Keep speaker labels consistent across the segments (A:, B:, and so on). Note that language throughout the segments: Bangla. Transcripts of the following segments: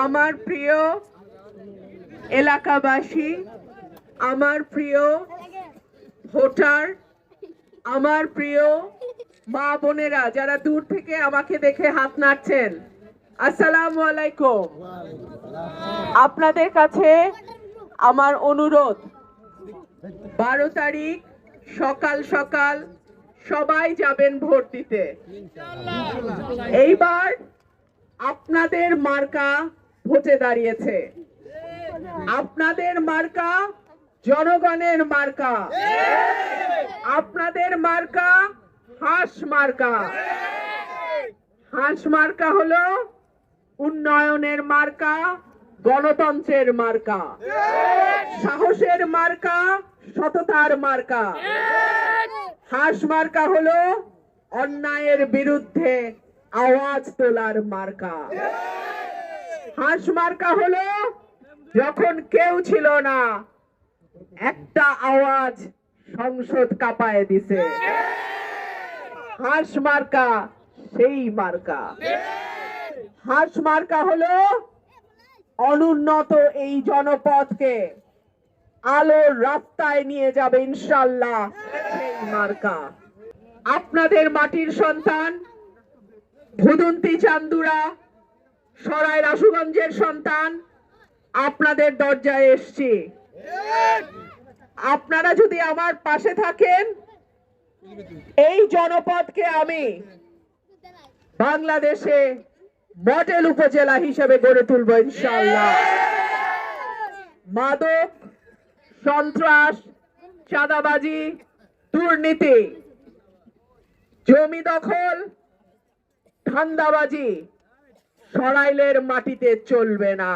A: আমার প্রিয় এলাকাবাসী, আমার প্রিয় ভোটার, আমার প্রিয় মা বোনেরা যারা দূর থেকে আমাকে দেখে হাত নাড়ছেন, আসসালামু আলাইকুম। আপনাদের কাছে আমার অনুরোধ, 12 তারিখ সকাল সকাল সবাই যাবেন ভোট দিতে। এইবার আপনাদের মার্কা ভোটে দাঁড়িয়েছে। আপনাদের মার্কা জনগণের মার্কা। আপনাদের মার্কা হাঁস মার্কা। হাঁস মার্কা হলো উন্নয়নের মার্কা, গণতন্ত্রের মার্কা, সাহসের মার্কা, সততার মার্কা। হাঁস মার্কা হলো অন্যায়ের বিরুদ্ধে আওয়াজ তোলার মার্কা। হাঁস মার্কা হলো যখন কেউ ছিল না, একটা আওয়াজ সংসদ কাঁপায় দিছে। হাঁস মার্কা সেই মার্কা। হাঁস মার্কা হলো অনুন্নত এই জনপদকে আলোর রাস্তায় নিয়ে যাবে ইনশাআল্লাহ সেই মার্কা। আপনাদের মাটির সন্তান, ভুদুন্তি চান্দুরা, সরাই রাসুগঞ্জের সন্তান, আপনাদের দরজায় এসছি। আপনারা যদি আমার পাশে থাকেন, এই জনপদকে আমি বাংলাদেশে মডেল উপজেলা হিসেবে গড়ে তুলব ইনশাআল্লাহ। মাদক, সন্ত্রাস, চাঁদাবাজি, দুর্নীতি, জমি দখল, ধান্দাবাজি সরাইলের মাটিতে চলবে না।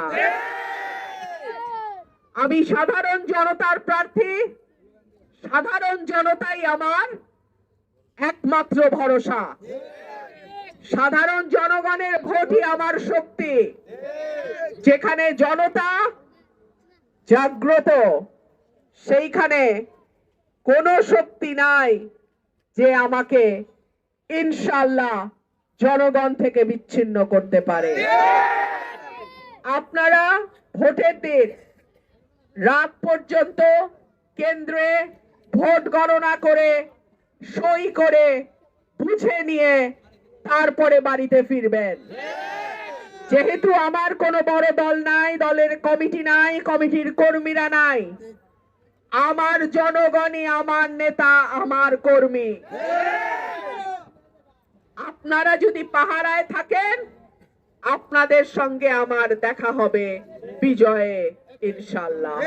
A: আমি সাধারণ জনতার প্রার্থী। সাধারণ জনতাই আমার একমাত্র ভরসা। সাধারণ জনগণের ভোটই আমার শক্তি। যেখানে জনতা জাগ্রত, সেইখানে কোনো শক্তি নাই যে আমাকে ইনশাআল্লাহ জনগণ থেকে বিচ্ছিন্ন করতে পারে। আপনারা ভোটের দিন রাত পর্যন্ত কেন্দ্রে ভোট গণনা করে সই করে বুঝে নিয়ে তারপরে বাড়িতে ফিরবেন। যেহেতু আমার কোনো বড় দল নাই, দলের কমিটি নাই, কমিটির কর্মীরা নাই, আমার জনগণই আমার নেতা, আমার কর্মী। আপনারা যদি পাহারায় থাকেন, আপনাদের সঙ্গে আমার দেখা হবে বিজয়ে ইনশাআল্লাহ।